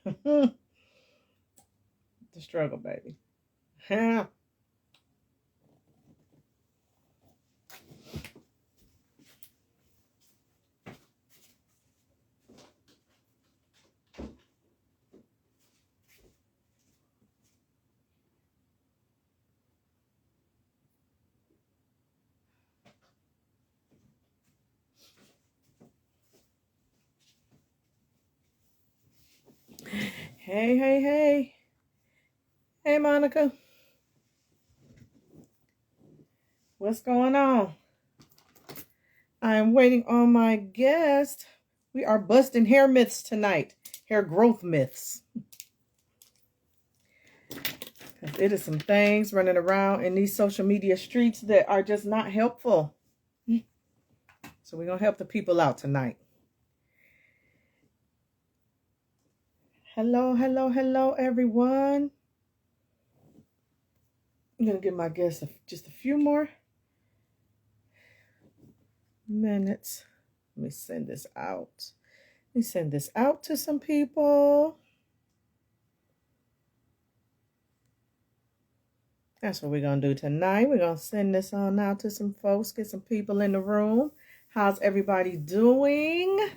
The struggle, baby. Hey, hey, hey. Hey, Monica. What's going on? I'm waiting on my guest. We are busting hair myths tonight. Hair growth myths. It is some things running around in these social media streets that are just not helpful. So we're going to help the people out tonight. Hello, hello, hello, everyone. I'm going to give my guest just a few more minutes. Let me send this out. Let me send this out to some people. That's what we're going to do tonight. We're going to send this on out to some folks, get some people in the room. How's everybody doing?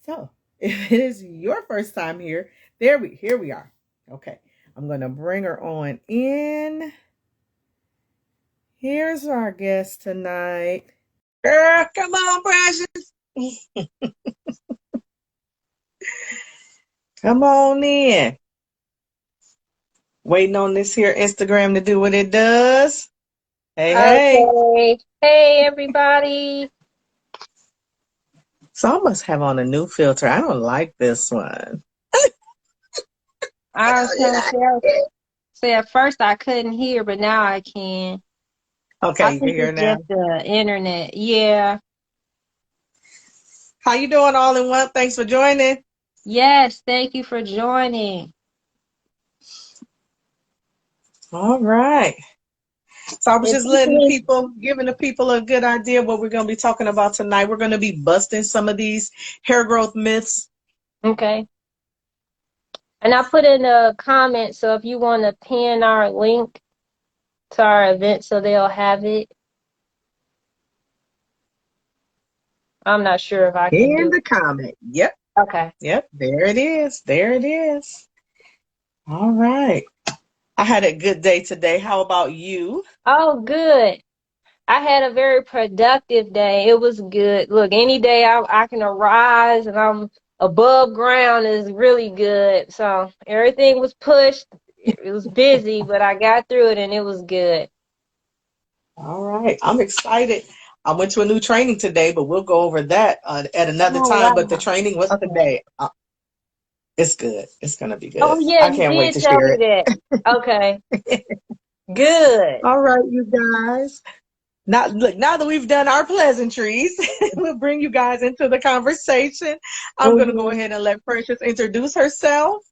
So, if it is your first time here, here we are. Okay, I'm going to bring her on in. Here's our guest tonight. Girl, come on, Precious. Come on in. Waiting on this here Instagram to do what it does. Hey. Okay. Hey, everybody. So I must have on a new filter. I don't like this one. I was gonna say at first I couldn't hear, but now I can. Okay, I you can think hear it's now. just the internet. Yeah. How you doing, all in one? Thanks for joining. Yes, thank you for joining. All right. So I was If just people, giving the people a good idea of what we're going to be talking about tonight. We're going to be busting some of these hair growth myths. okay. And I put in a comment, so if you want to pin our link to our event so they'll have it. I'm not sure if I can In do the comment. Yep. it. Okay. Yep. There it is. There it is. All right. I had a good day today. How about you? Oh, good. I had a very productive day. It was good. Look, any day I can arise and I'm above ground is really good. So everything was pushed. It was busy, but I got through it and it was good. All right. I'm excited. I went to a new training today, but we'll go over that at another Oh, time. But the wow. training was Okay. today. It's good. It's going to be Oh, good. yeah, I you can't wait did to tell share me it. that. Okay. Good. All right, you guys. Now, look, now that we've done our pleasantries, we'll bring you guys into the conversation. I'm going to go Mhm. ahead and let Precious introduce herself,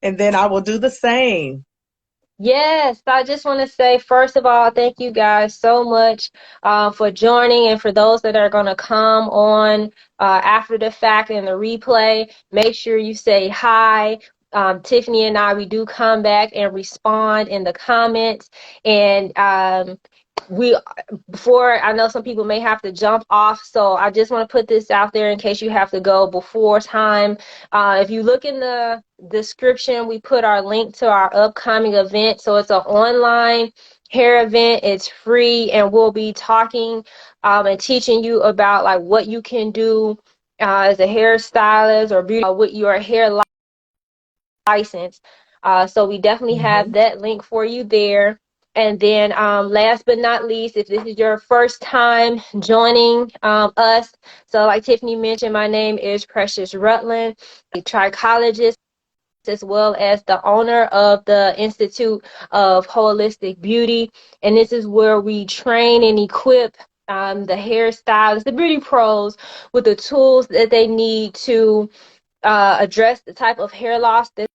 and then I will do the same. Yes, I just want to say, first of all, thank you guys so much for joining. And for those that are going to come on after the fact in the replay, make sure you say hi. Tiffany and I, we do come back and respond in the comments. And we before I know some people may have to jump off, so I just want to put this out there in case you have to go before time. If you look in the description, we put our link to our upcoming event. So it's an online hair event. It's free, and we'll be talking and teaching you about like what you can do as a hairstylist or beauty with your hair license. So we definitely have Mhm. that link for you there. And then last but not least, if this is your first time joining us, so like Tiffany mentioned, my name is Precious Rutlin, a trichologist, as well as the owner of the Institute of Holistic Beauty. And this is where we train and equip the hairstylists, the beauty pros, with the tools that they need to address the type of hair loss that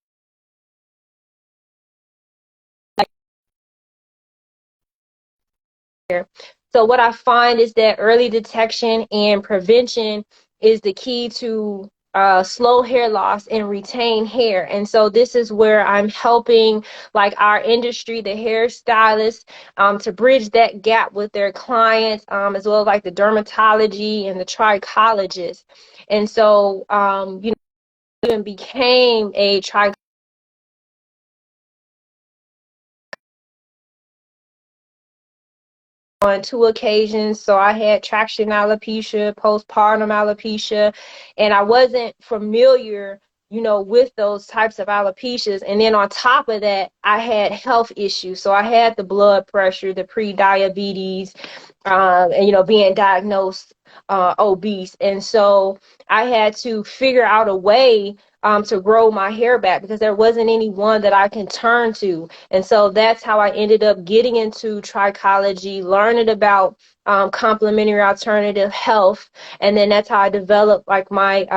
so what I find is that early detection and prevention is the key to slow hair loss and retain hair. And so this is where I'm helping like our industry, the hairstylists, to bridge that gap with their clients, as well as like the dermatology and the trichologist. And so, you know, even became a on 2 occasions. So I had traction alopecia, postpartum alopecia, and I wasn't familiar, you know, with those types of alopecias. And then on top of that, I had health issues. So I had the blood pressure, the pre-diabetes, and, you know, being diagnosed obese. And so I had to figure out a way to grow my hair back because there wasn't anyone that I can turn to. And so that's how I ended up getting into trichology, learning about complementary alternative health. And then that's how I developed like my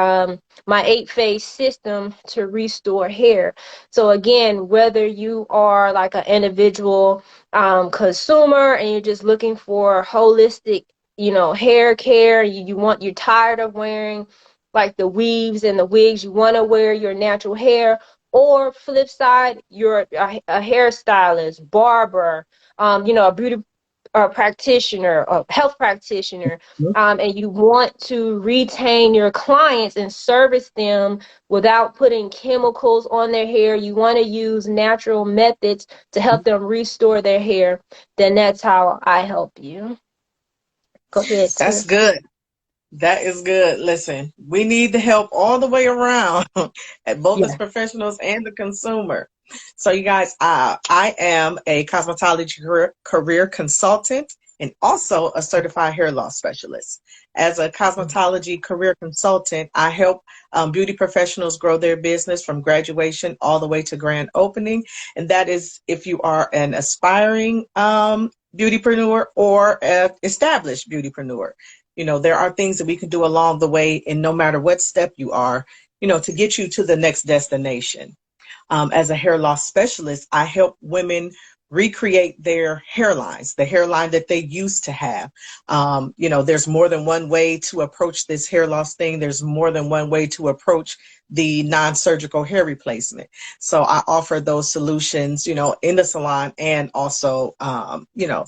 8-phase system to restore hair. So again, whether you are like an individual consumer and you're just looking for holistic, you know, hair care, you're tired of wearing like the weaves and the wigs, you want to wear your natural hair, or flip side, you're a hairstylist, barber, you know, a beauty practitioner, a health practitioner, and you want to retain your clients and service them without putting chemicals on their hair, you want to use natural methods to help them restore their hair, then that's how I help you. Go ahead, That's Tiff. good. That is good. Listen, we need the help all the way around at both as Yeah. professionals and the consumer. So, you guys, I am a cosmetology career consultant and also a certified hair loss specialist. As a cosmetology career consultant, I help beauty professionals grow their business from graduation all the way to grand opening. And that is if you are an aspiring beautypreneur or an established beautypreneur. You know, there are things that we can do along the way, and no matter what step you are, you know, to get you to the next destination. As a hair loss specialist, I help women recreate their hairlines, the hairline that they used to have. You know, there's more than one way to approach this hair loss thing. There's more than one way to approach the non-surgical hair replacement. So I offer those solutions, you know, in the salon and also, you know,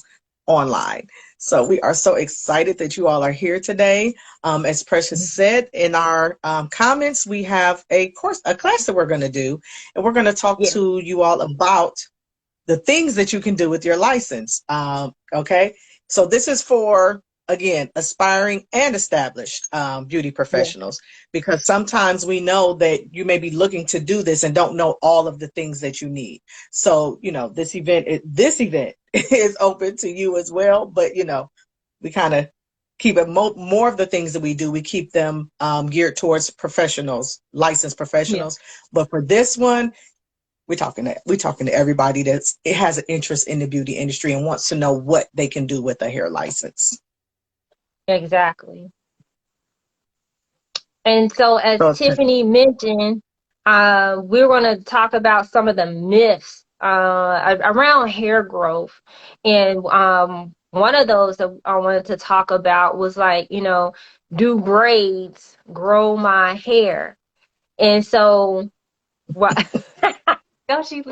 online. So we are so excited that you all are here today. As Precious said in our comments, we have a class that we're going to do, and we're going to talk Yeah. to you all about the things that you can do with your license. Okay, so this is for, again, aspiring and established beauty Yeah. professionals, because sometimes we know that you may be looking to do this and don't know all of the things that you need. So, you know, this event is open to you as well, but, you know, we kind of keep it more of the things that we do. We keep them geared towards professionals, licensed Yeah. professionals. But for this one, we're talking to everybody it has an interest in the beauty industry and wants to know what they can do with a hair license. Exactly. And so, as So Tiffany mentioned, we're going to talk about some of the myths around hair growth. And one of those that I wanted to talk about was like, you know, do braids grow my hair? And so, what? Don't she?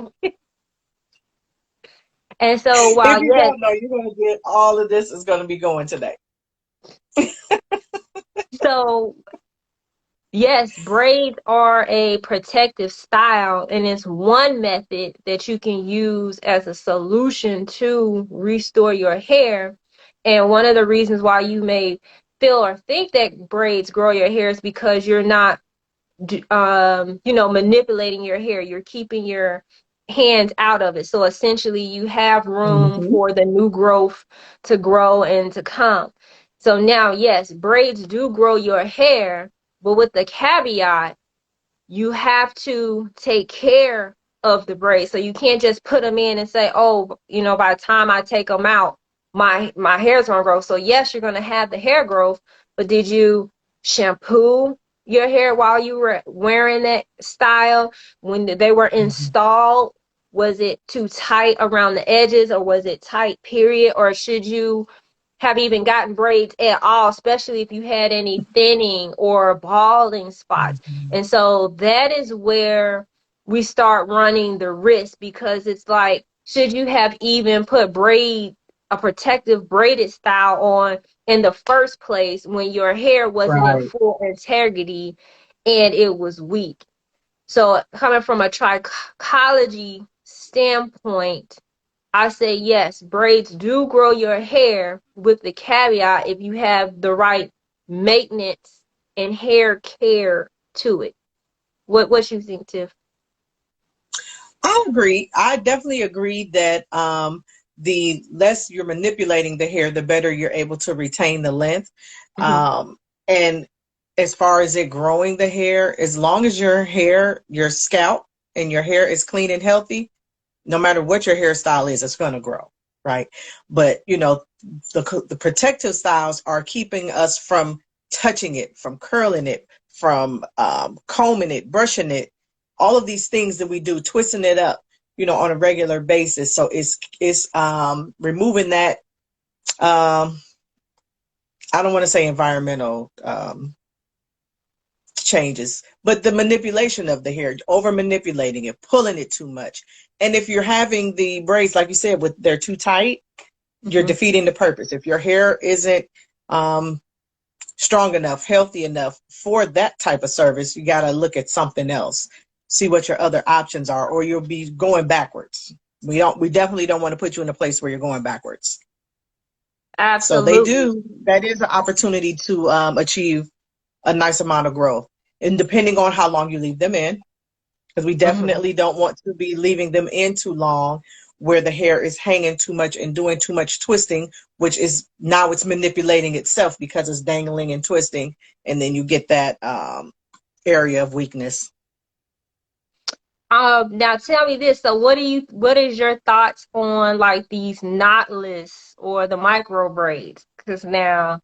And so, if while you yes, don't know, you're going to get all of this is going to be going today. so yes, braids are a protective style, and it's one method that you can use as a solution to restore your hair. And one of the reasons why you may feel or think that braids grow your hair is because you're not, you know, manipulating your hair. You're keeping your hands out of it. So essentially, you have room Mm-hmm. for the new growth to grow and to come. So now, yes, braids do grow your hair, but with the caveat, you have to take care of the braids. So you can't just put them in and say, oh, you know, by the time I take them out, my hair's gonna grow. So yes, you're gonna have the hair growth, but did you shampoo your hair while you were wearing that style? When they were installed, was it too tight around the edges, or was it tight, period? Or should you have even gotten braids at all, especially if you had any thinning or balding spots. And so that is where we start running the risk, because it's like, should you have even put a protective braided style on in the first place when your hair wasn't in Right. full integrity and it was weak? So coming from a trichology standpoint, I say yes, braids do grow your hair, with the caveat if you have the right maintenance and hair care to it. What you think, Tiff? I agree. I definitely agree that the less you're manipulating the hair, the better you're able to retain the length. Mm-hmm. And as far as it growing the hair, as long as your hair, your scalp and your hair is clean and healthy, no matter what your hairstyle is, it's going to grow, right? But, you know, the protective styles are keeping us from touching it, from curling it, from combing it, brushing it, all of these things that we do, twisting it up, you know, on a regular basis. So it's removing that, I don't want to say environmental changes, but the manipulation of the hair, over manipulating it, pulling it too much. And if you're having the braids, like you said, they're too tight, you're Mm-hmm. defeating the purpose. If your hair isn't strong enough, healthy enough for that type of service, you got to look at something else, see what your other options are, or you'll be going backwards. We definitely don't want to put you in a place where you're going backwards. So Absolutely. that is an opportunity to achieve a nice amount of growth. And depending on how long you leave them in, because we Mm-hmm. definitely don't want to be leaving them in too long where the hair is hanging too much and doing too much twisting, which is now it's manipulating itself because it's dangling and twisting. And then you get that area of weakness. Now tell me this. So what is your thoughts on like these knotless or the micro braids? Because now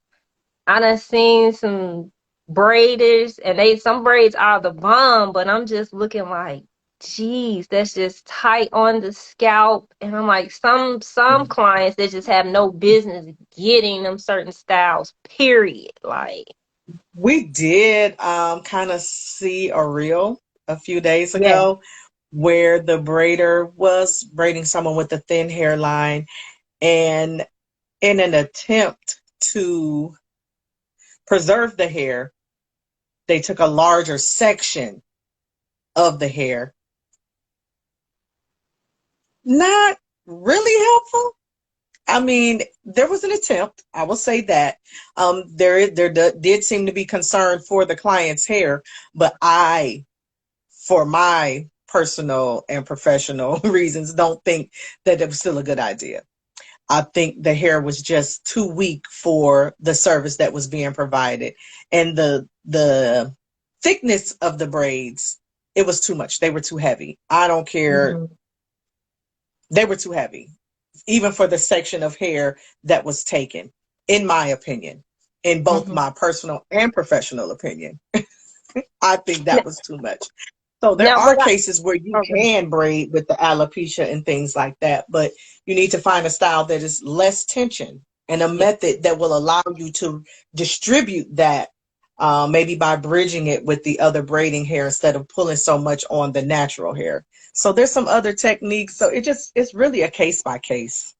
I done seen some braiders and some braids are the bomb, but I'm just looking like, geez, that's just tight on the scalp. And I'm like, some clients that just have no business getting them certain styles, period. Like, We did kind of see a reel a few days yeah. ago where the braider was braiding someone with a thin hairline, and in an attempt to preserve the hair, they took a larger section of the hair. Not really helpful. I mean, there was an attempt. I will say that. Did seem to be concern for the client's hair, but for my personal and professional reasons, don't think that it was still a good idea. I think the hair was just too weak for the service that was being provided, and the thickness of the braids, it was too much. They were too heavy. I don't care. Mm-hmm. They were too heavy, even for the section of hair that was taken, in my opinion, in both Mm-hmm. my personal and professional opinion. I think that was too much. So there Now, are cases where you okay. can braid with the alopecia and things like that, but you need to find a style that is less tension and a Yeah. method that will allow you to distribute that, maybe by bridging it with the other braiding hair instead of pulling so much on the natural hair. So there's some other techniques. So it's really a case by case.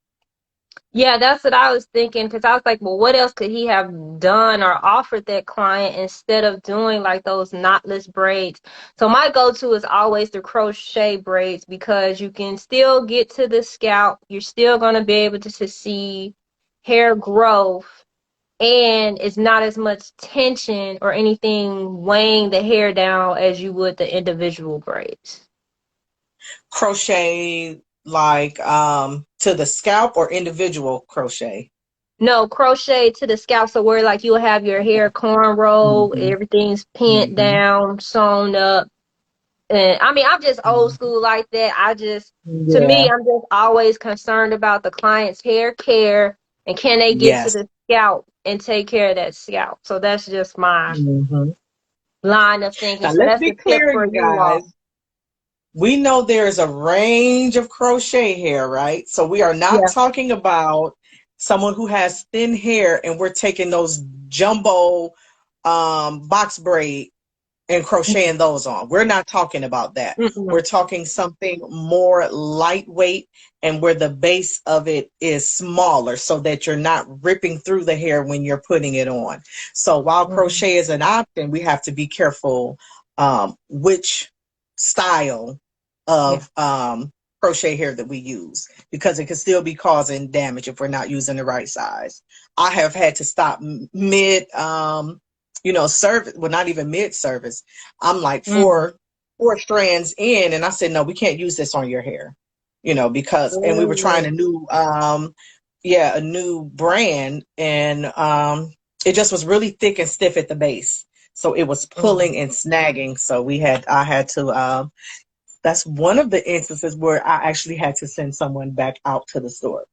Yeah, that's what I was thinking, because I was like, well, what else could he have done or offered that client instead of doing like those knotless braids? So my go-to is always the crochet braids, because you can still get to the scalp. You're still going to be able to see hair growth, and it's not as much tension or anything weighing the hair down as you would the individual braids. Crochet like to the scalp or individual crochet? No, crochet to the scalp, so where like you'll have your hair cornrow, Hmm. everything's pinned Hmm. down, sewn up. And I mean, I'm just old school like that. To me, Yeah. I'm just always concerned about the client's hair care and can they get to Yes. the scalp and take care of that scalp. So that's just my Hmm. line of thinking. Now So let's that's be the tip clear, for you you guys. all. We know there is a range of crochet hair, right? So we are not Yeah. talking about someone who has thin hair and we're taking those jumbo box braid and crocheting those on. We're not talking about that. Mm-mm. We're talking something more lightweight and where the base of it is smaller so that you're not ripping through the hair when you're putting it on. So while crochet is an option, we have to be careful which style of crochet hair that we use, because it can still be causing damage if we're not using the right size. I have had to stop mid service, well, not even mid service. I'm like four strands in, and I said, no, we can't use this on your hair, because, and we were trying a new brand, and it just was really thick and stiff at the base. So it was pulling and snagging. So I had to, that's one of the instances where I actually had to send someone back out to the store,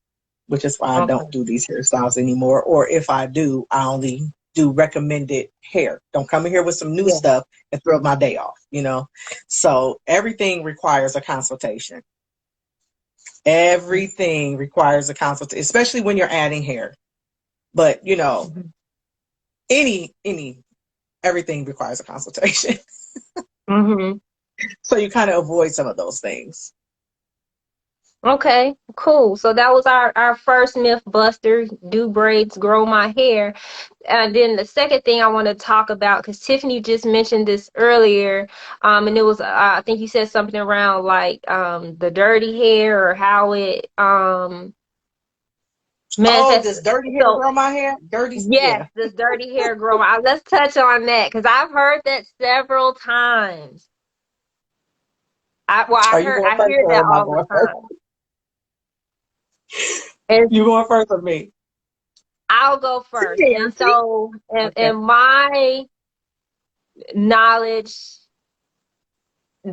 which is why I don't do these hairstyles anymore. Or if I do, I only do recommended hair. Don't come in here with some new stuff and throw my day off, So everything requires a consultation. Everything requires a consultation, especially when you're adding hair. But, everything requires a consultation. So you kind of avoid some of those things. Okay, cool. So that was our first myth buster, do braids grow my hair? And then the second thing I want to talk about, because Tiffany just mentioned this earlier, and it was I think you said something around like the dirty hair or how it manifests. Does dirty hair grow my hair? Yes, does dirty hair grow my Let's touch on that, because I've heard that several times. I hear that all the time. You going first or me? I'll go first. And so, in my knowledge,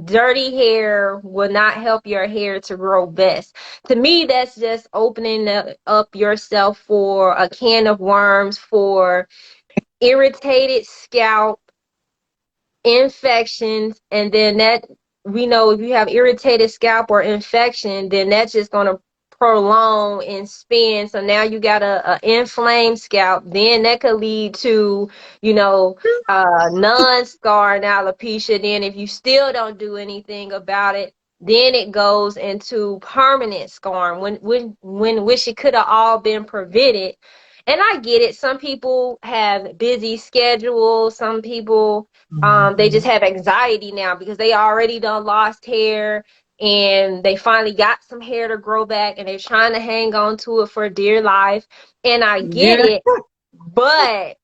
dirty hair will not help your hair to grow best. To me, that's just opening up yourself for a can of worms for irritated scalp, infections, and then that, we know if you have irritated scalp or infection, then that's just going to prolong and spin. So now you got a inflamed scalp. Then that could lead to, non-scar and alopecia. Then if you still don't do anything about it, then it goes into permanent scarring when wish it could have all been prevented. And I get it. Some people have busy schedules. Some people, they just have anxiety now because they already done lost hair and they finally got some hair to grow back and they're trying to hang on to it for dear life. And I get it. But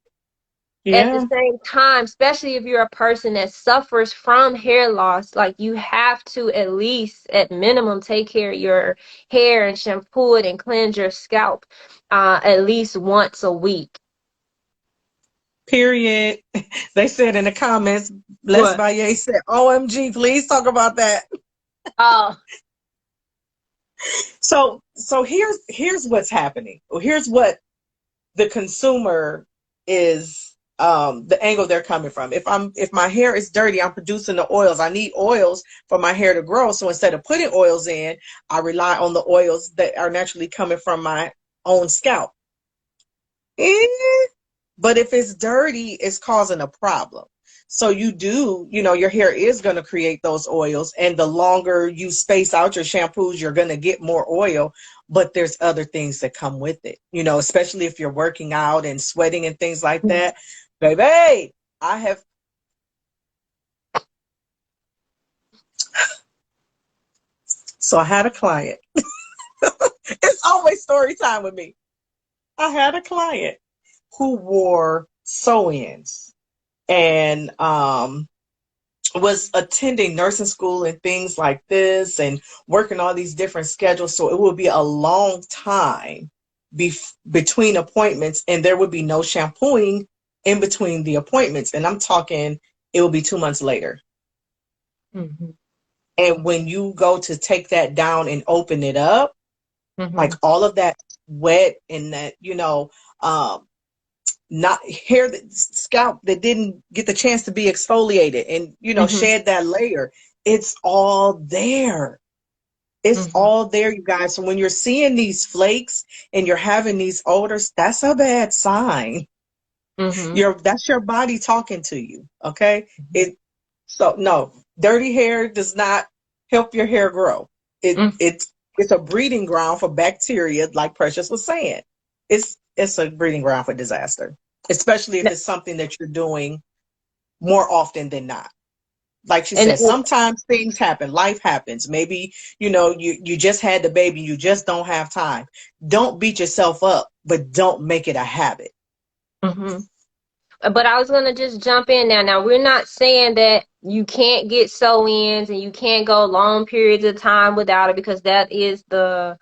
at the same time, especially if you're a person that suffers from hair loss, like you have to at least, at minimum, take care of your hair and shampoo it and cleanse your scalp at least once a week. Period. They said in the comments, Les Baye said, OMG, please talk about that. Oh. So here's what's happening. Here's what the consumer is, the angle they're coming from. If my hair is dirty, I'm producing the oils. I need oils for my hair to grow. So instead of putting oils in, I rely on the oils that are naturally coming from my own scalp. But if it's dirty, it's causing a problem. So your hair is going to create those oils, and the longer you space out your shampoos, you're going to get more oil. But there's other things that come with it, especially if you're working out and sweating and things like that. Baby, So I had a client. It's always story time with me. I had a client who wore sew-ins and was attending nursing school and things like this and working all these different schedules. So it would be a long time between appointments, and there would be no shampooing in between the appointments. And I'm talking, it will be 2 months later. And when you go to take that down and open it up, like all of that sweat and that, not hair, scalp that didn't get the chance to be exfoliated and, shed that layer, it's all there. It's all there, you guys. So when you're seeing these flakes and you're having these odors, that's a bad sign. That's your body talking to you. Okay. So no, dirty hair does not help your hair grow. It's a breeding ground for bacteria, like Precious was saying. It's a breeding ground for disaster, especially if it's something that you're doing more often than not. Like she said, sometimes things happen, life happens. Maybe, you just had the baby, you just don't have time. Don't beat yourself up, but don't make it a habit. But I was going to just jump in now. Now, we're not saying that you can't get sew-ins and you can't go long periods of time without it, because that is the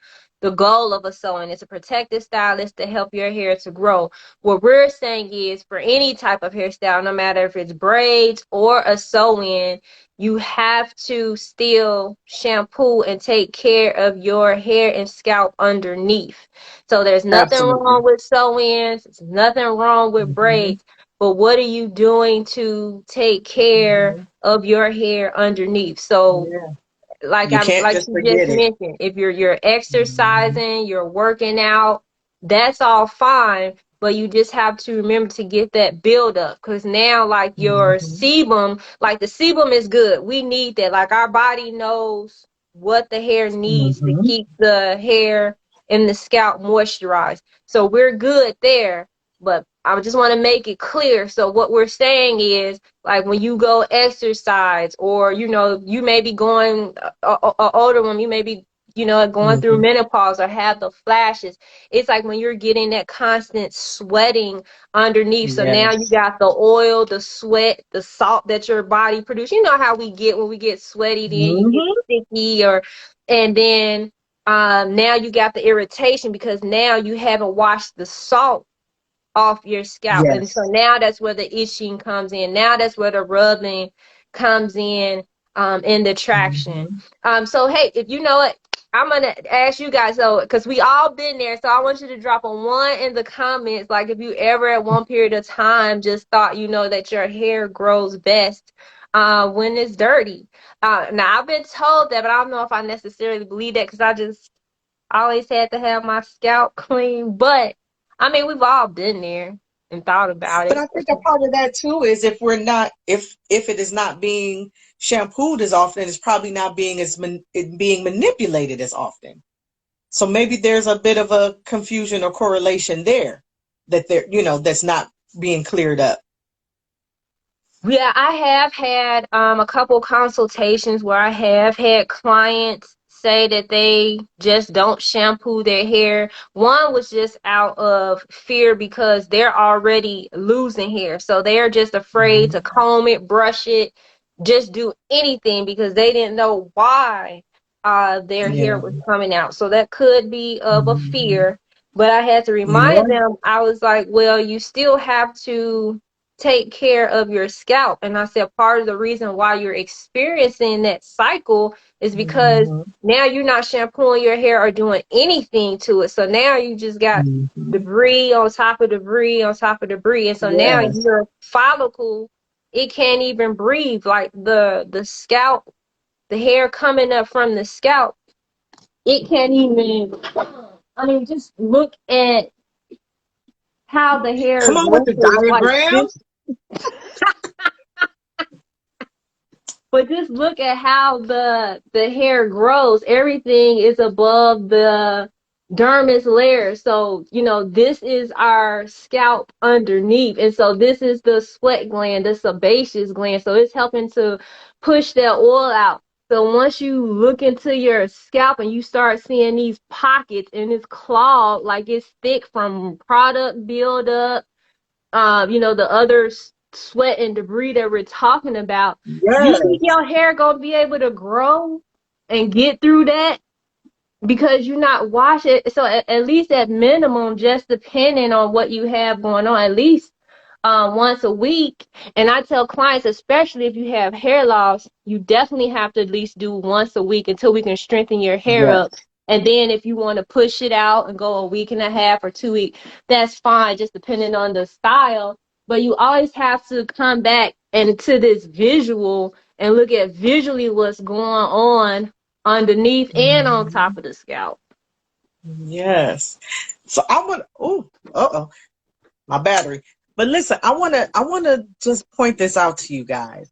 goal of a sew-in. It's a protective style. It's to help your hair to grow. What we're saying is, for any type of hairstyle, no matter if it's braids or a sew-in, you have to still shampoo and take care of your hair and scalp underneath. So there's nothing wrong with sew-ins. There's nothing wrong with braids. But what are you doing to take care of your hair underneath? So like you can't just you forget just it. mentioned, if you're exercising, you're working out, that's all fine. But you just have to remember to get that build up, because now like your sebum, like the sebum is good. We need that. Like our body knows what the hair needs to keep the hair and the scalp moisturized. So we're good there. But I just want to make it clear. So what we're saying is, like when you go exercise, or, you may be going, older woman, you may be, going through menopause or have the flashes. It's like when you're getting that constant sweating underneath. So now you got the oil, the sweat, the salt that your body produces. You know how we get when we get sweaty, then you get sticky, and then now you got the irritation because now you haven't washed the salt off your scalp. And so now that's where the itching comes in. Now that's where the rubbing comes in the traction. So hey, if you know it, I'm gonna ask you guys, so because we all been there, so I want you to drop a 1 in the comments, like if you ever at one period of time just thought that your hair grows best when it's dirty. Now I've been told that, but I don't know if I necessarily believe that, because I just always had to have my scalp clean. But I mean, we've all been there and thought about But it. I think a part of that too is if it is not being shampooed as often, it's probably not being being manipulated as often. So maybe there's a bit of a confusion or correlation there that's not being cleared up. Yeah, I have had a couple consultations where I have had clients say that they just don't shampoo their hair. One was just out of fear because they're already losing hair. So they're just afraid to comb it, brush it, just do anything because they didn't know why their hair was coming out. So that could be of a fear. But I had to remind them, I was like, well, you still have to take care of your scalp. And I said part of the reason why you're experiencing that cycle is because now you're not shampooing your hair or doing anything to it. So now you just got debris on top of debris on top of debris. And so now your follicle, it can't even breathe. Like the scalp, the hair coming up from the scalp, it can't even, I mean, just look at how the hair Come is on with the lifted, like this. diagrams. But just look at how the hair grows. Everything is above the dermis layer. So, this is our scalp underneath. And so this is the sweat gland, the sebaceous gland. So it's helping to push that oil out. So once you look into your scalp and you start seeing these pockets and it's clogged, like it's thick from product buildup, the other sweat and debris that we're talking about, you think your hair gonna be able to grow and get through that because you're not washing it? So at least at minimum, just depending on what you have going on, at least once a week. And I tell clients, especially if you have hair loss, you definitely have to at least do once a week until we can strengthen your hair up. And then if you want to push it out and go a week and a half or 2 weeks, that's fine, just depending on the style. But you always have to come back and to this visual and look at visually what's going on underneath and on top of the scalp. Yes. So I want. Oh, my battery. But listen, I wanna just point this out to you guys.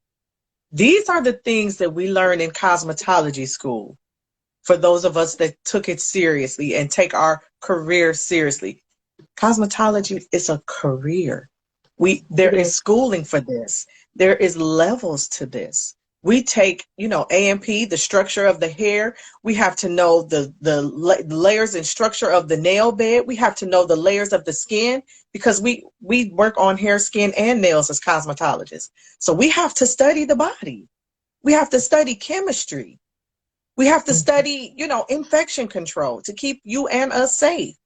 These are the things that we learn in cosmetology school. For those of us that took it seriously and take our career seriously, cosmetology is a career. There is schooling for this. There is levels to this. We take, A&P, the structure of the hair. We have to know the layers and structure of the nail bed. We have to know the layers of the skin, because we work on hair, skin, and nails as cosmetologists. So we have to study the body. We have to study chemistry. We have to study, infection control to keep you and us safe.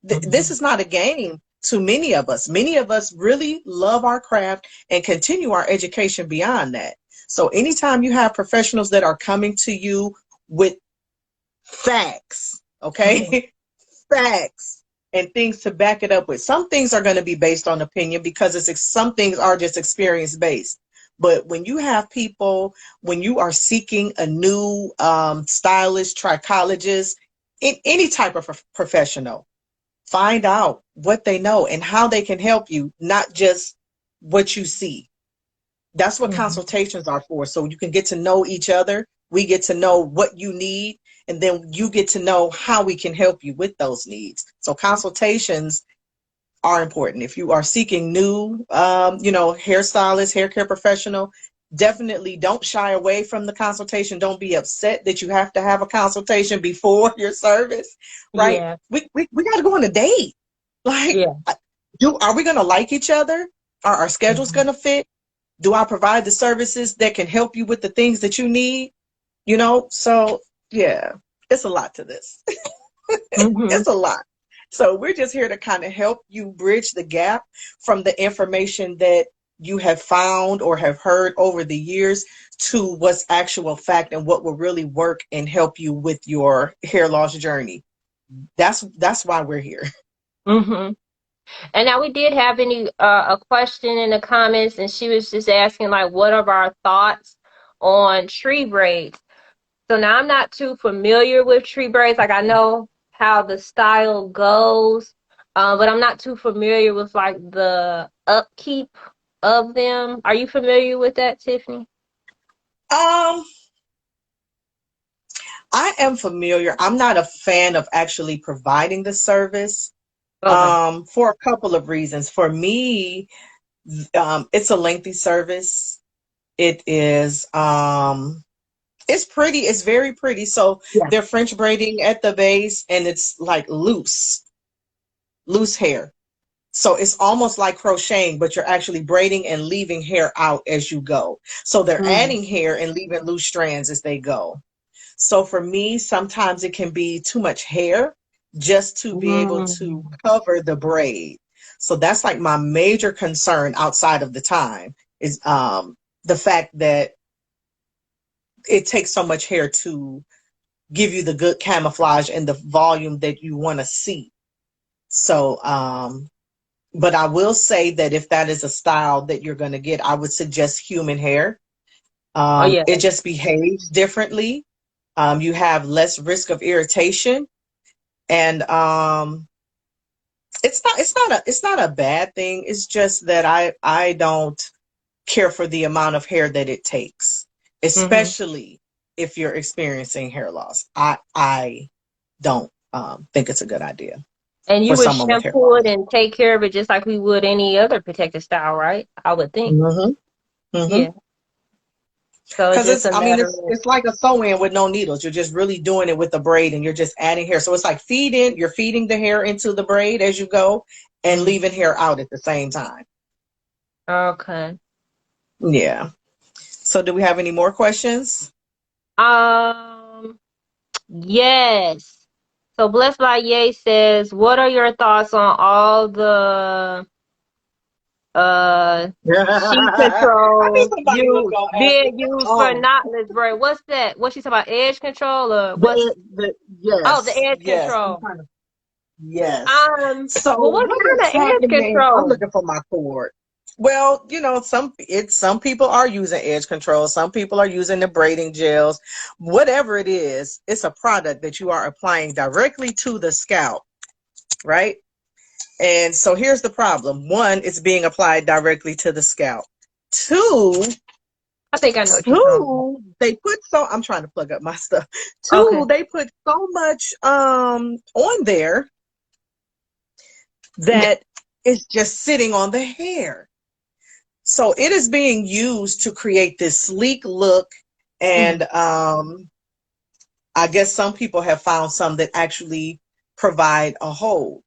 This is not a game to many of us. Many of us really love our craft and continue our education beyond that. So anytime you have professionals that are coming to you with facts, okay, facts and things to back it up with. Some things are going to be based on opinion because some things are just experience based. But when you have people, when you are seeking a new stylist, trichologist, any type of professional, find out what they know and how they can help you, not just what you see. That's what consultations are for. So you can get to know each other. We get to know what you need, and then you get to know how we can help you with those needs. So consultations are important. If you are seeking new, hairstylist, hair care professional, definitely don't shy away from the consultation. Don't be upset that you have to have a consultation before your service, right? Yeah. We got to go on a date. Like, are we going to like each other? Are our schedules going to fit? Do I provide the services that can help you with the things that you need? So yeah, it's a lot to this. It's a lot. So we're just here to kind of help you bridge the gap from the information that you have found or have heard over the years to what's actual fact and what will really work and help you with your hair loss journey. That's why we're here. And now we did have a question in the comments, and she was just asking, like, what are our thoughts on tree braids? So now I'm not too familiar with tree braids. Like, I know how the style goes, but I'm not too familiar with like the upkeep of them. Are you familiar with that, Tiffany? I am familiar. I'm not a fan of actually providing the service. For a couple of reasons. For me, it's a lengthy service. It is, it's pretty. It's very pretty. So they're French braiding at the base, and it's like loose hair. So it's almost like crocheting, but you're actually braiding and leaving hair out as you go. So they're adding hair and leaving loose strands as they go. So for me, sometimes it can be too much hair just to be able to cover the braid. So that's like my major concern outside of the time is the fact that it takes so much hair to give you the good camouflage and the volume that you want to see. So, but I will say that if that is a style that you're going to get, I would suggest human hair. It just behaves differently. You have less risk of irritation. And it's not a bad thing. It's just that I don't care for the amount of hair that it takes, especially if you're experiencing hair loss. I don't think it's a good idea. And you would shampoo it and take care of it just like we would any other protective style, right? I would think. Yeah. So because it's like a sew-in with no needles. You're just really doing it with the braid, and you're just adding hair. So it's like you're feeding the hair into the braid as you go, and leaving hair out at the same time. Okay. Yeah. So do we have any more questions? Yes. So Blessed by Ye says, what are your thoughts on all the sheet control being used for knotless braid? What's that? What she's talking about? Edge control or what? The edge control. Yes. So what kind of edge control? I'm looking for my cord. Well, some people are using edge control. Some people are using the braiding gels. Whatever it is, it's a product that you are applying directly to the scalp, right? And so here's the problem. One, it's being applied directly to the scalp. Two, I think I know what you're talking I'm trying to plug up my stuff. about. Two, Okay. they put so much on there that it's just sitting on the hair. So it is being used to create this sleek look, and I guess some people have found some that actually provide a hold.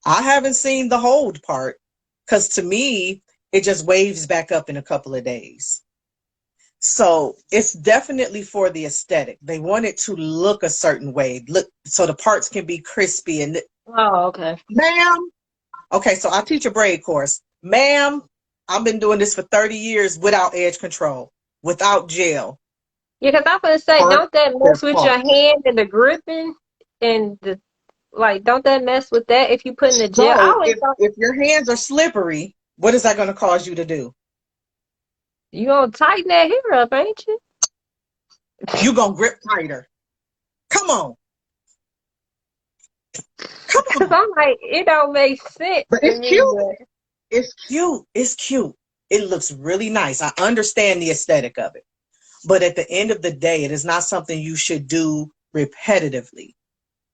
I haven't seen the hold part, because to me, it just waves back up in a couple of days. So it's definitely for the aesthetic. They want it to look a certain way, look so the parts can be crispy. And Oh, okay. ma'am, okay, so I teach a braid course. Ma'am, I've been doing this for 30 years without edge control, without gel. Yeah, because I'm gonna say, Parts don't that their mess with your fault. hand and the gripping and the like? Don't that mess with that if you put in the gel? I So always thought if your hands are slippery, what is that going to cause you to do? you gonna tighten that hair up, ain't you? You going to grip tighter. Come on. Come Because on. I'm like, it don't make sense But to it's me. cute. But It's cute. It's cute. It looks really nice. I understand the aesthetic of it. But at the end of the day, it is not something you should do repetitively,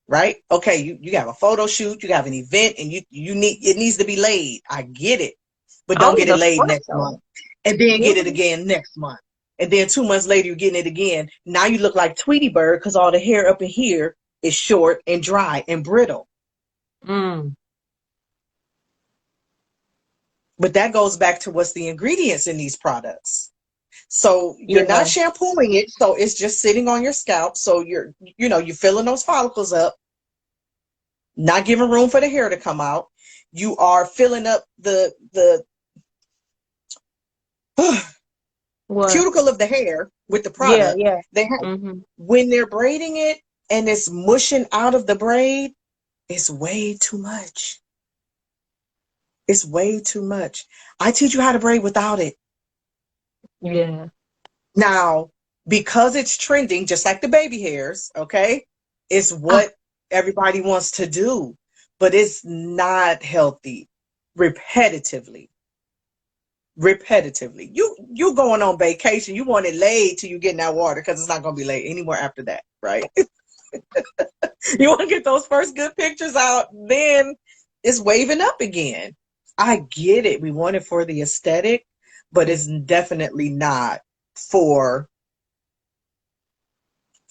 right? Okay, you have a photo shoot, you have an event, and it needs to be laid. I get it. But don't only get it the laid front next though. month. And then Yeah. get it again next month. And then 2 months later, you're getting it again. Now you look like Tweety Bird because all the hair up in here is short and dry and brittle. Mm. But that goes back to what's the ingredients in these products. So you're not Yeah. shampooing it, so it's just sitting on your scalp. So you're filling those follicles up, not giving room for the hair to come out. You are filling up the What? cuticle of the hair with the Yeah. product. Yeah. They have, Mm-hmm. when they're braiding it and it's mushing out of the braid, it's way too much. It's way too much. I teach you how to braid without it. Yeah. Now, because it's trending, just like the baby hairs, okay? It's Ah, what everybody wants to do, but it's not healthy repetitively. Repetitively. You going on vacation, you want it laid till you get in that water because it's not going to be laid anymore after that, right? You want to get those first good pictures out, then it's waving up again. I get it. We want it for the aesthetic, but it's definitely not for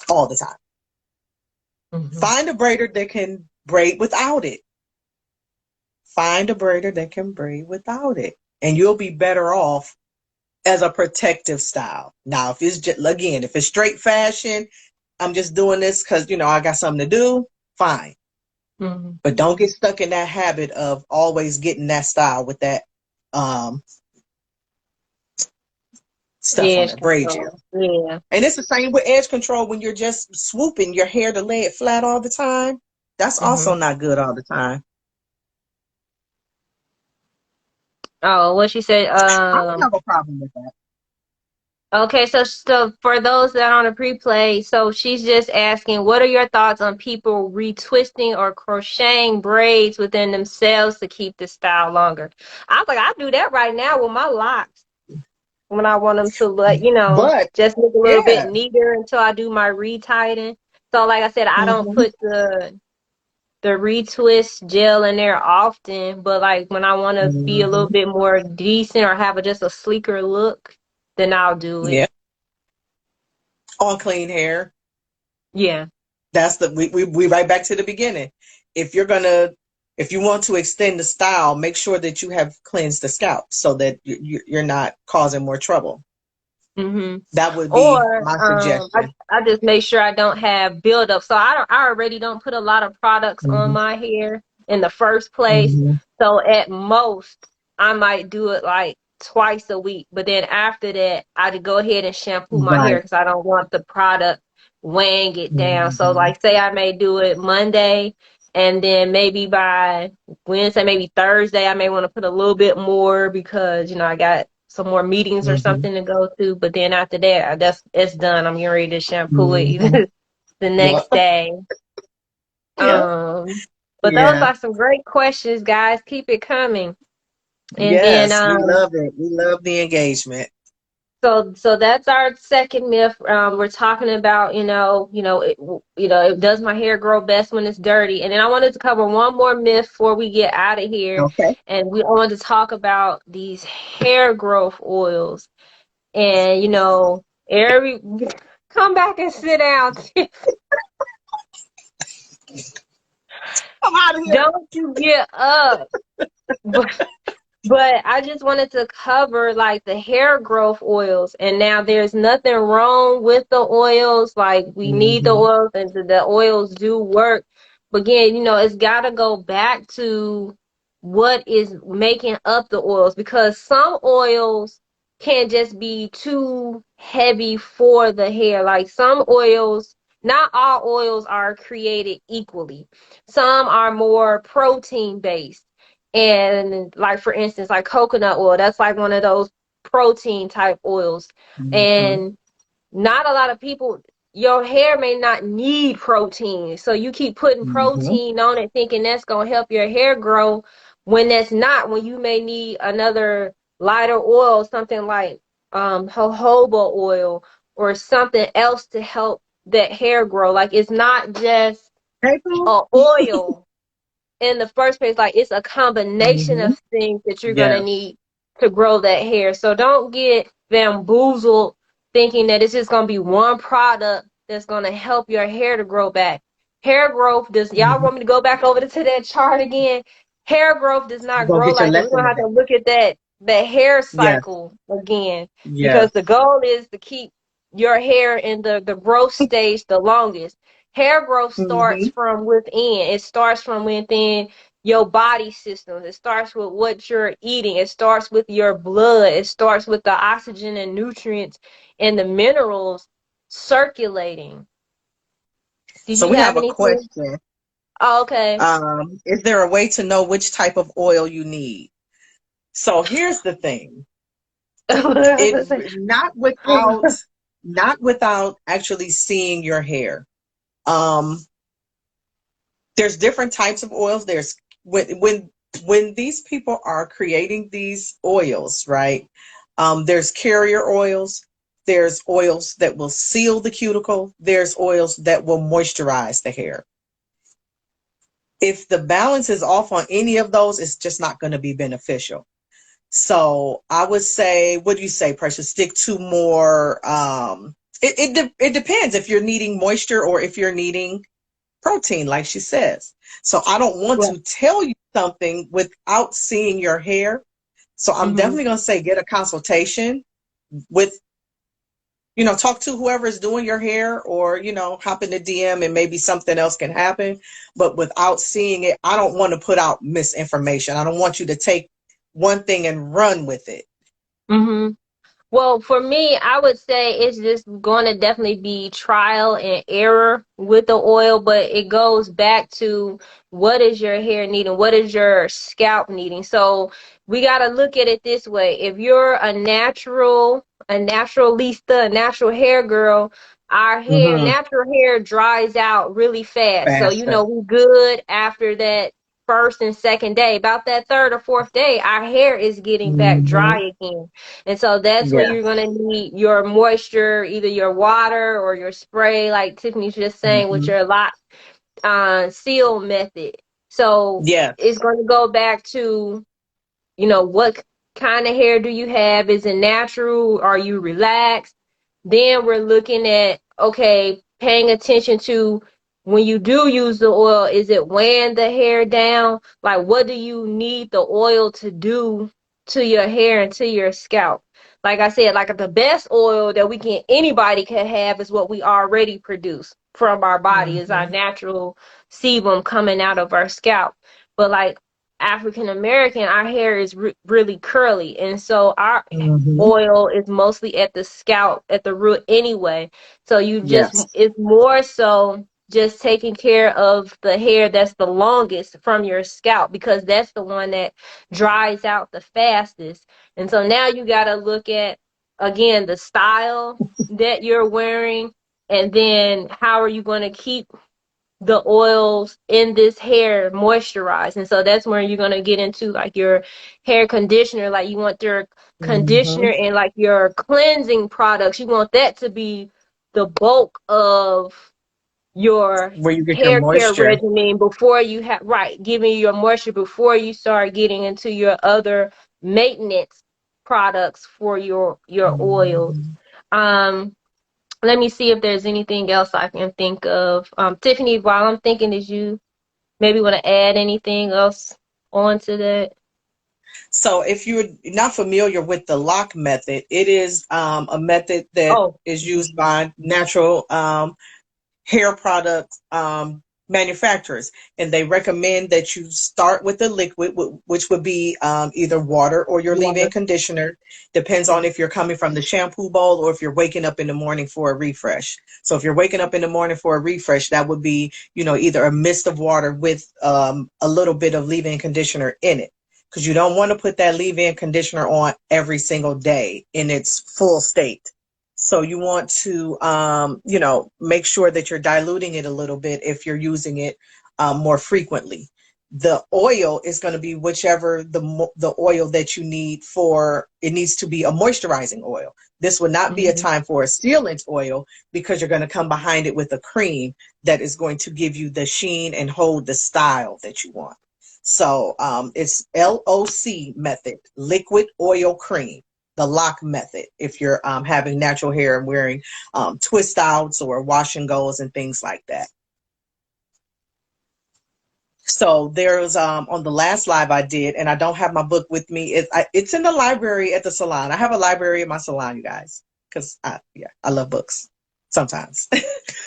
all the time. mm-hmm. Find a braider that can braid without it. Find a braider that can braid without it, and you'll be better off as a protective style. Now, if it's just, again, if it's straight fashion, I'm just doing this because, I got something to do, fine. Mm-hmm. But don't get stuck in that habit of always getting that style with that um, stuff on Edge there, braid gel. control. Yeah. And it's the same with edge control when you're just swooping your hair to lay it flat all the time. That's Mm-hmm. also not good all the time. Oh, what she said. I don't have a problem with that. Okay, so for those that are on a pre-play, so she's just asking, what are your thoughts on people retwisting or crocheting braids within themselves to keep the style longer? I was like, I do that right now with my locks when I want them to look, But just look a little bit yeah, neater until I do my retighten. So like I said, I don't hmm put the retwist gel in there often, but like when I want to be a little hmm bit more decent or have just a sleeker look, then I'll do it. yeah, on clean hair. Yeah. That's we right back to the beginning. If if you want to extend the style, make sure that you have cleansed the scalp so that you're not causing more trouble. Mm-hmm. That would be Or my suggestion. I just make sure I don't have buildup. So I already don't put a lot of products on hmm my hair in the first place. hmm So at most I might do it like twice a week. But then after that, I'd go ahead and shampoo my hair Right. because I don't want the product weighing it down. So hmm like say I may do it Monday And then maybe by Wednesday, maybe Thursday, I may want to put a little bit more because, you know, I got some more meetings or Mm-hmm. something to go to. But then after that, it's done. I'm getting ready to shampoo it Mm-hmm. the Yeah. next day. Yeah. But those Yeah. are some great questions, guys. Keep it coming. And then Yes, we love it. We love the engagement. so that's our second myth. We're talking about, does my hair grow best when it's dirty? And then I wanted to cover one more myth before we get out of here. Okay. And I wanted to talk about these hair growth oils. And every come back and sit down. I'm out of here. Don't you get up. But I just wanted to cover like the hair growth oils. And now there's nothing wrong with the oils. Like we need the Mm-hmm. oils and the oils do work. But again, it's got to go back to what is making up the oils, because some oils can just be too heavy for the hair. Like some oils, not all oils are created equally. Some are more protein based. And like for instance, like coconut oil, that's like one of those protein type oils. Mm-hmm. And not a lot of people, your hair may not need protein. So you keep putting Mm-hmm. protein on it thinking that's going to help your hair grow when that's not, when you may need another lighter oil, something like jojoba oil or something else to help that hair grow. Like it's not just Hey, boo. a oil in the first place. Like it's a combination Mm-hmm. of things that you're Yeah. gonna need to grow that hair. So don't get bamboozled thinking that it's just gonna be one product that's gonna help your hair to grow back. Hair growth does, y'all Mm-hmm. want me to go back over to that chart again? Hair growth does You're not gonna grow get your like that. We're lesson gonna have to today. look at that hair Yes. cycle again, because Yes. the goal is to keep your hair in the growth stage the longest. Hair growth starts Mm-hmm. from within. It starts from within your body systems. It starts with what you're eating. It starts with your blood. It starts with the oxygen and nutrients and the minerals circulating. Did So you we have have a anything? question. Oh, okay. Is there a way to know which type of oil you need? So here's the thing. It not without actually seeing your hair. Um, there's different types of oils. There's when these people are creating these oils, right? There's carrier oils. There's oils that will seal the cuticle. There's oils that will moisturize the hair. If the balance is off on any of those, it's just not going to be beneficial. So I would say, what do you say, Precious? Stick to more. It depends if you're needing moisture or if you're needing protein, like she says. So I don't want Yeah. to tell you something without seeing your hair. So I'm Mm-hmm. definitely going to say get a consultation with, talk to whoever is doing your hair, or, hop in the DM and maybe something else can happen. But without seeing it, I don't want to put out misinformation. I don't want you to take one thing and run with it. Mm-hmm. Well, for me, I would say it's just going to definitely be trial and error with the oil, but it goes back to what is your hair needing? What is your scalp needing? So we got to look at it this way. If you're a naturalista, a natural hair girl, Mm-hmm. natural hair dries out really fast. So, Faster. we good after that first and second day. About that third or fourth day, our hair is getting back Mm-hmm. dry again. And so that's when Yeah. you're going to need your moisture, either your water or your spray, like Tiffany's just saying, with Mm-hmm. your lock seal method. So Yes. it's going to go back to, what kind of hair do you have? Is it natural? Are you relaxed? Then we're looking at, okay, paying attention to when you do use the oil, is it weighing the hair down? Like, what do you need the oil to do to your hair and to your scalp? Like I said, like the best oil that anybody can have is what we already produce from our body, is our Mm-hmm. natural sebum coming out of our scalp. But like African American, our hair is really curly. And so our Mm-hmm. oil is mostly at the scalp, at the root anyway. So Yes. it's more so just taking care of the hair that's the longest from your scalp, because that's the one that dries out the fastest. And so now you got to look at, again, the style that you're wearing, and then how are you going to keep the oils in this hair moisturized. And so that's where you're going to get into like your hair conditioner. Like you want your conditioner Mm-hmm. and like your cleansing products, you want that to be the bulk of your Where you get your hair care moisture. regimen before you have, right, giving you your moisture before you start getting into your other maintenance products for your oils. Mhm. um Let me see if there's anything else I can think of. Tiffany, while I'm thinking, did you maybe want to add anything else onto that? So if you're not familiar with the lock method, it is a method that Oh, is used by natural hair product manufacturers, and they recommend that you start with the liquid, which would be either water or your leave-in water. conditioner. Depends on if you're coming from the shampoo bowl or if you're waking up in the morning for a refresh. So if you're waking up in the morning for a refresh, that would be, either a mist of water with a little bit of leave-in conditioner in it, because you don't want to put that leave-in conditioner on every single day in its full state. So you want to, make sure that you're diluting it a little bit if you're using it more frequently. The oil is going to be whichever the oil that you need for. It needs to be a moisturizing oil. This would not be a Mm-hmm. time for a sealant oil, because you're going to come behind it with a cream that is going to give you the sheen and hold the style that you want. So it's LOC method, liquid oil cream, the lock method, if you're having natural hair and wearing twist outs or wash and goes and things like that. So there's on the last live I did, and I don't have my book with me. It's in the library at the salon. I have a library at my salon, you guys, because I love books sometimes.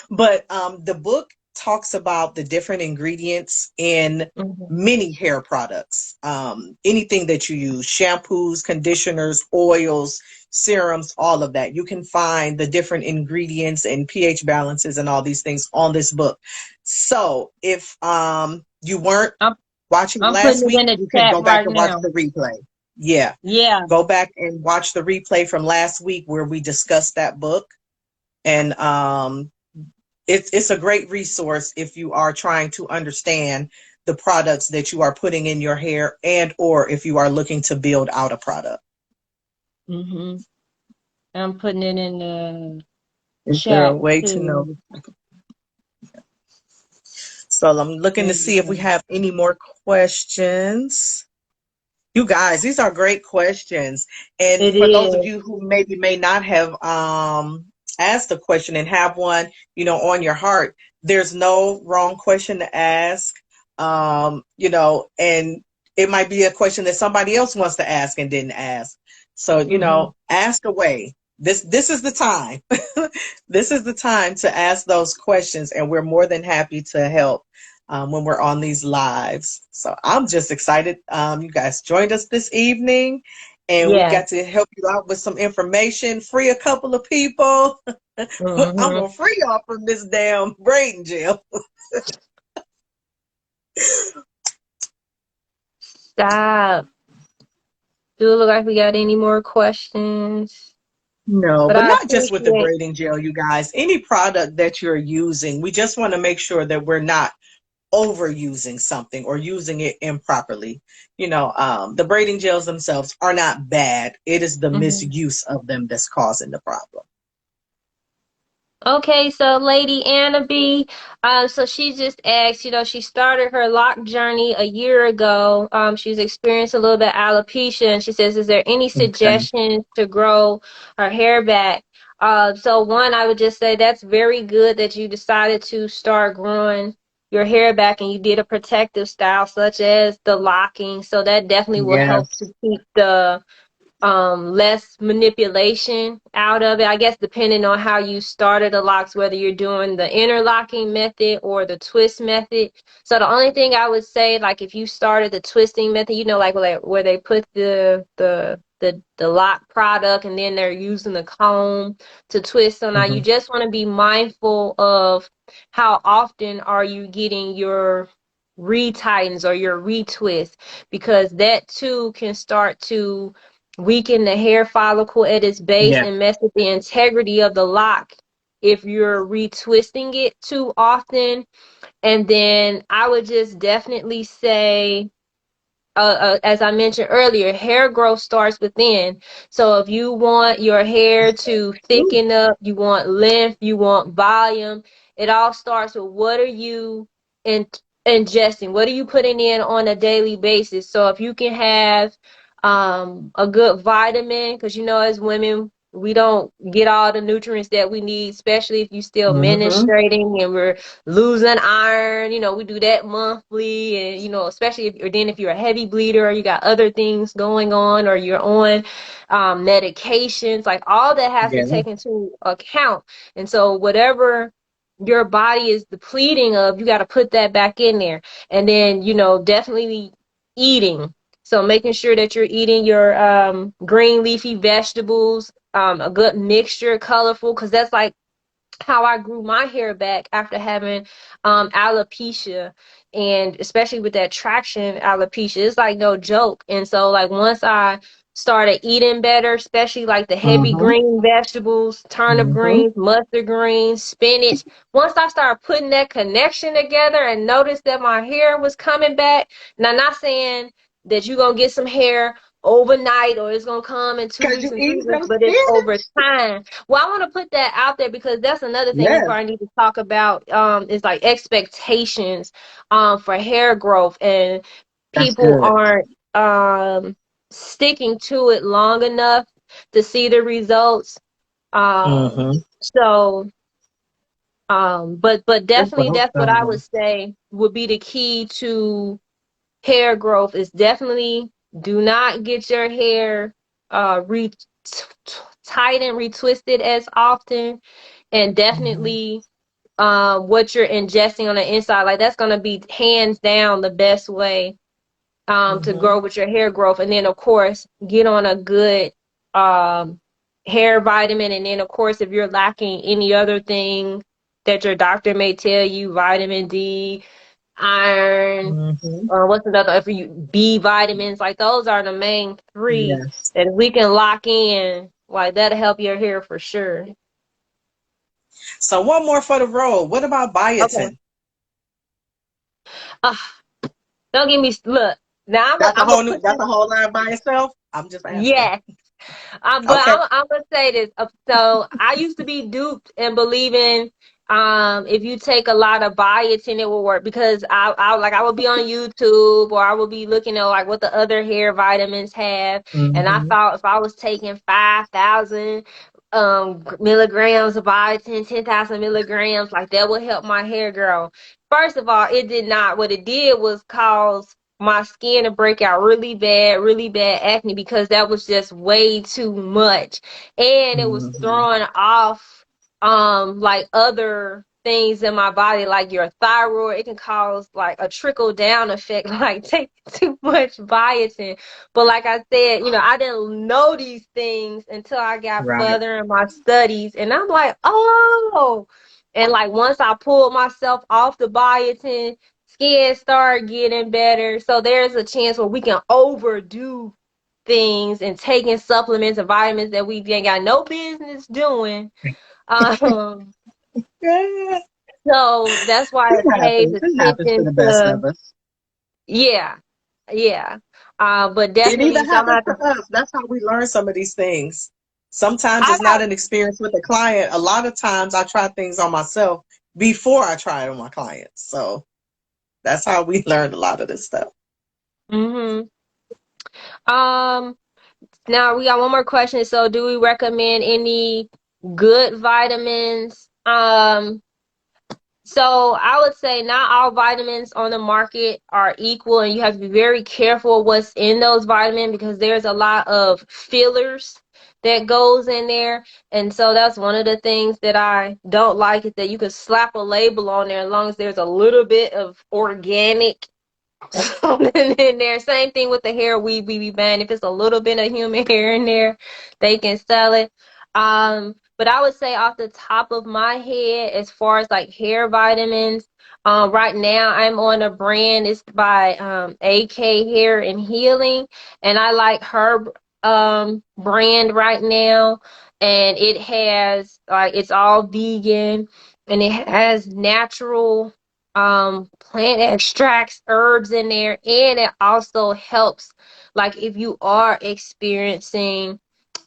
But the book talks about the different ingredients in Mm-hmm. many hair products. Anything that you use, shampoos, conditioners, oils, serums, all of that. You can find the different ingredients and pH balances and all these things on this book. So if you weren't I'm watching I'm putting last it in week, the you can chat go back right and watch now. the replay. Yeah. Yeah. Go back and watch the replay from last week where we discussed that book. And it's a great resource if you are trying to understand the products that you are putting in your hair, and or if you are looking to build out a product. Mm-hmm. I'm putting it in the Is there a chat way to too. know? So I'm looking to There see you if we go. have any more questions. You guys, these are great questions. And It for those of is. you who maybe may not have asked a question and have one, on your heart, there's no wrong question to ask. And it might be a question that somebody else wants to ask and didn't ask. So, Mm-hmm. ask away. This is the time. This is the time to ask those questions, and we're more than happy to help when we're on these lives. So I'm just excited. You guys joined us this evening, and we Yeah. got to help you out with some information, free a couple of people. I'm Mm-hmm. going to free y'all from this damn braiding gel. Stop. Do it look like we got any more questions? No, But but I not just with the appreciate. braiding gel, you guys. Any product that you're using, we just want to make sure that we're not overusing something or using it improperly. The braiding gels themselves are not bad. It is the Mhm. misuse of them that's causing the problem. Okay, so Lady Anna B, so she just asked, she started her lock journey a year ago. She's experienced a little bit of alopecia, and she says, is there any Okay. suggestions to grow her hair back? So one, I would just say that's very good that you decided to start growing your hair back and you did a protective style such as the locking. So that definitely will help to Yes. keep the less manipulation out of it. I guess depending on how you started the locks, whether you're doing the interlocking method or the twist method. So the only thing I would say, like if you started the twisting method, like where they put the the lock product, and then they're using the comb to twist. So now you just want to be mindful of how often are you getting your retightens or your retwist, because that too can start to weaken the hair follicle at its base Yeah. and mess with the integrity of the lock if you're retwisting it too often. And then I would just definitely say, as I mentioned earlier, hair growth starts within. So if you want your hair to Ooh. thicken up, you want length, you want volume, it all starts with what are you in, ingesting? What are you putting in on a daily basis? So if you can have a good vitamin, because as women, we don't get all the nutrients that we need, especially if you're still menstruating and we're losing iron. We do that monthly, and especially if you're a heavy bleeder or you got other things going on or you're on medications, like all that has to Yeah. take into account. And so whatever your body is depleting of, you got to put that back in there. And then definitely eating. So making sure that you're eating your green leafy vegetables, a good mixture, colorful, because that's like how I grew my hair back after having alopecia, and especially with that traction alopecia, it's like no joke. And so like once I started eating better, especially like the heavy green vegetables, turnip greens, mustard greens, spinach, once I started putting that connection together and noticed that my hair was coming back. Now, not saying that you're gonna get some hair overnight or it's gonna come in 2 Because weeks you and eat 3 weeks, some but it's over spinach. time. Well, I want to put that out there because that's another thing we Yes, probably need to talk about, is like expectations for hair growth, and that's people good. aren't sticking to it long enough to see the results. Mm-hmm. So but That's what definitely I'm that's what I would saying. say would be the key to hair growth, is definitely do not get your hair tightened, retwisted as often, and definitely what you're ingesting on the inside, like that's going to be hands down the best way to grow with your hair growth. And then of course get on a good um hair vitamin, and then of course if you're lacking any other thing that your doctor may tell you, vitamin D, iron, Mm-hmm. or what's another, if you B vitamins, like those are the main three Yes. that we can lock in, like that'll help your hair for sure. So one more for the road. What about Okay. biotin? uh, don't give me look now. That's a I'm gonna whole new. put That's this. a whole line by itself. I'm just asking. Yes. But Okay. I'm gonna say this. So I used to be duped and believing if you take a lot of biotin it will work, because I would be on YouTube or I would be looking at like what the other hair vitamins have, and I Mm-hmm. thought if I was taking 5,000 milligrams of biotin, 10,000 milligrams, like that would help my hair grow. First of all, it did not. What it did was cause my skin to break out really bad acne, because that was just way too much. And it was Mm-hmm. throwing off like other things in my body, like your thyroid. It can cause like a trickle down effect, like take too much biotin. But like I said, I didn't know these things until I got Right. further in my studies, and I'm like, oh. And like once I pulled myself off the biotin, skin start getting better. So there's a chance where we can overdo things and taking supplements and vitamins that we ain't got no business doing. Um, Yeah. so that's why it It pays happens. It happens to attention the best to, of us. yeah, yeah. But It definitely even some happens have to to, us. That's how we learn some of these things. Sometimes I it's not have, an experience with the client. A lot of times I try things on myself before I try it on my clients. So that's how we learned a lot of this stuff. mm-hmm. Um, Now we got one more question. So do we recommend any good vitamins? So I would say not all vitamins on the market are equal, and you have to be very careful what's in those vitamins, because there's a lot of fillers that goes in there. And so that's one of the things that I don't like, is that you can slap a label on there as long as there's a little bit of organic in there. Same thing with the hair weave, BB band. If it's a little bit of human hair in there, they can sell it. But I would say off the top of my head, as far as like hair vitamins, right now I'm on a brand. It's by AK Hair and Healing, and I like her brand right now. And it has like it's all vegan, and it has natural plant extracts, herbs in there, and it also helps like if you are experiencing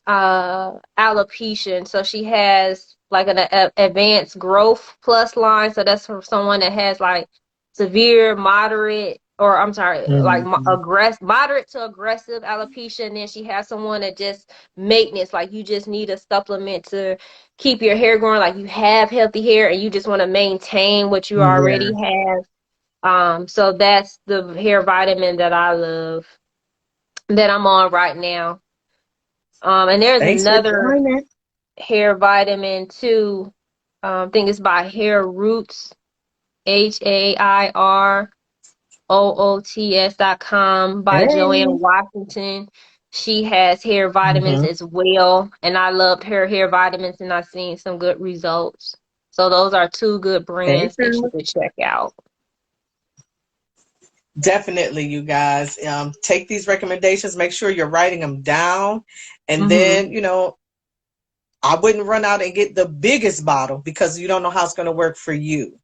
alopecia. And so she has like an advanced growth plus line, so that's for someone that has like severe, moderate, or I'm sorry, like Mhm. moderate to aggressive alopecia. And then she has someone that just maintenance, like you just need a supplement to keep your hair growing, like you have healthy hair and you just want to maintain what you Yeah. already have. So that's the hair vitamin that I love, that I'm on right now. And there's Thanks for another joining. hair vitamin too. I think it's by Hair Roots, HAIROOTS.com, by Joanne Hey. Washington. She has hair vitamins Mm-hmm. as well, and I loved her hair vitamins, and I've seen some good results. So those are two good Hey, brands that you girl. could check out. Definitely, you guys. Take these recommendations. Make sure you're writing them down. And Hmm. then, I wouldn't run out and get the biggest bottle because you don't know how it's going to work for you.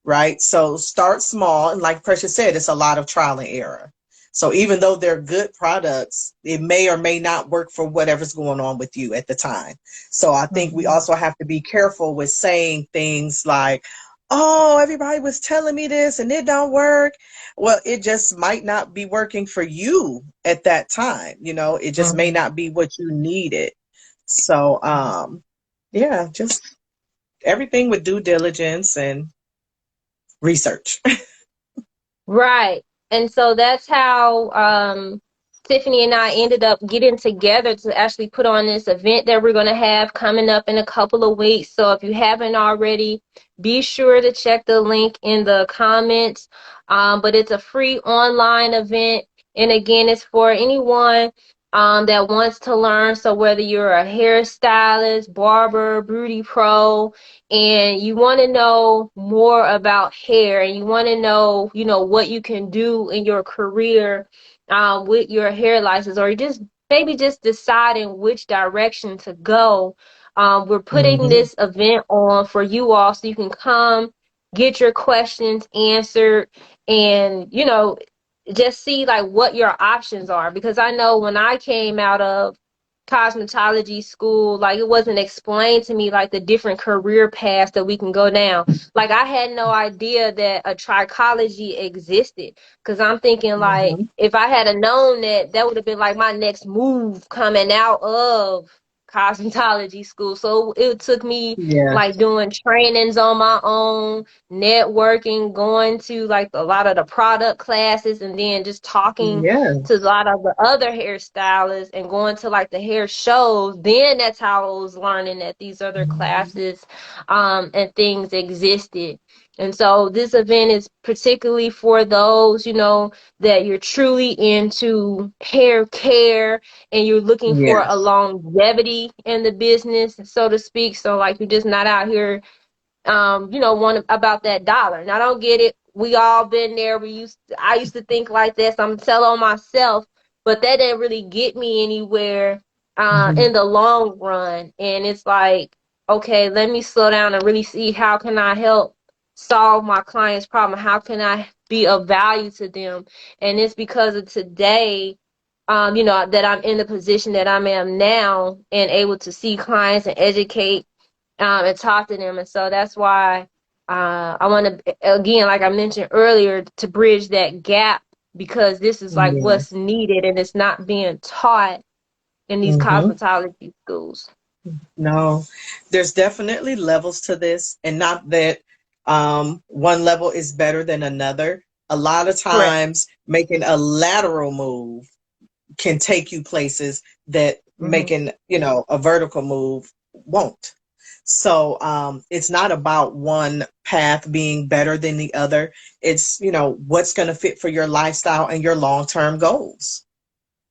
Right? So start small. And like Precious said, it's a lot of trial and error. So even though they're good products, it may or may not work for whatever's going on with you at the time. So I think we Mhm. also have to be careful with saying things like, oh, everybody was telling me this and it don't work. Well, it just might not be working for you at that time. It just may Mhm. not be what you needed. So, yeah, just everything with due diligence and research. Right. And so that's how Tiffany and I ended up getting together to actually put on this event that we're going to have coming up in a couple of weeks. So if you haven't already, be sure to check the link in the comments. But it's a free online event. And again, it's for anyone that wants to learn. So whether you're a hairstylist, barber, beauty pro, and you want to know more about hair, and you want to know, what you can do in your career with your hair license, or just maybe just deciding which direction to go. We're putting Hmm. this event on for you all so you can come get your questions answered, and just see like what your options are, because I know when I came out of cosmetology school, like it wasn't explained to me like the different career paths that we can go down. Like I had no idea that a trichology existed, because I'm thinking like Hmm. if I had known that, that would have been like my next move coming out of cosmetology school. So it took me Yeah. like doing trainings on my own, networking, going to like a lot of the product classes, and then just talking Yeah. to a lot of the other hairstylists and going to like the hair shows. Then that's how I was learning that these other classes and things existed. And so this event is particularly for those, that you're truly into hair care and you're looking Yeah. for a longevity in the business, so to speak. So like you're just not out here want about that dollar. And I don't get it. We all been there. I used to think like this. I'm telling myself, but that didn't really get me anywhere Hmm. in the long run. And it's like, okay, let me slow down and really see how can I help solve my client's problem? How can I be of value to them? And it's because of today, that I'm in the position that I am now and able to see clients and educate and talk to them. And so that's why I want to, again, like I mentioned earlier, to bridge that gap, because this is like Yeah. what's needed and it's not being taught in these Hmm. cosmetology schools. No, there's definitely levels to this, and not that one level is better than another. A lot of Correct. times, making a lateral move can take you places that Mhm. making, a vertical move won't. So it's not about one path being better than the other. It's, what's going to fit for your lifestyle and your long-term goals.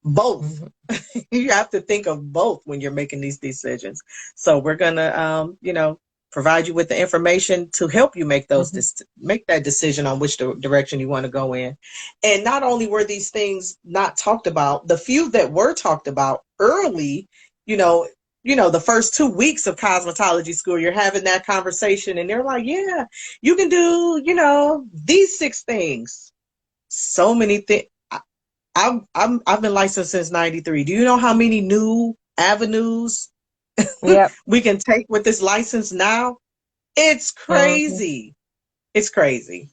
Both. Mhm. You have to think of both when you're making these decisions. So we're going to, provide you with the information to help you make Mhm. make that decision on which direction you want to go in. And not only were these things not talked about, the few that were talked about early, you know, the first 2 weeks of cosmetology school, you're having that conversation and they're like, yeah, you can do, these 6 things. So many things. I've been licensed since '93. Do you know how many new avenues Yep. we can take with this license now? It's Mhm. crazy. It's crazy.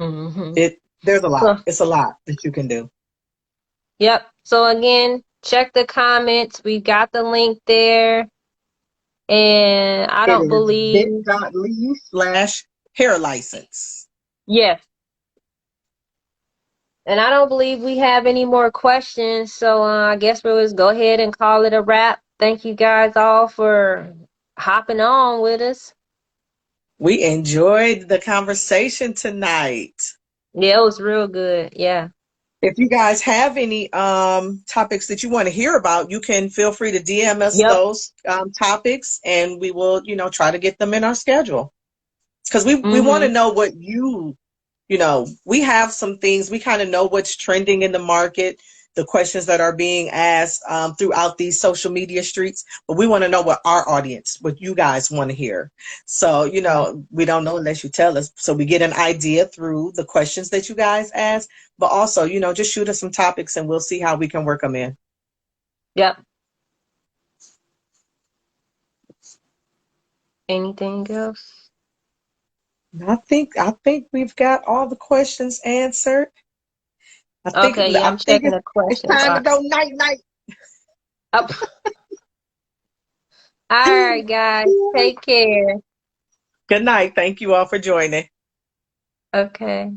Mhm. There's a lot. So, It's a lot that you can do. yep. So again, check the comments. We got the link there. And I It don't is believe, bit.ly/hair license. yes. And I don't believe we have any more questions. So I guess we'll just go ahead and call it a wrap. Thank you guys all for hopping on with us. We enjoyed the conversation tonight. Yeah, it was real good. Yeah. If you guys have any topics that you want to hear about, you can feel free to DM us Yep. those topics and we will, try to get them in our schedule. Because we want to Mm-hmm. know what we have some things, we kind of know what's trending in the market, the questions that are being asked throughout these social media streets, but we want to know what our audience, what you guys want to hear. So, Right. we don't know unless you tell us. So we get an idea through the questions that you guys ask, but also, just shoot us some topics and we'll see how we can work them in. Yep. Anything else? I think we've got all the questions answered. I think Okay, yeah, I I'm think checking the it's question time to box. go night night. Up. All right, guys. Take care. Good night. Thank you all for joining. Okay.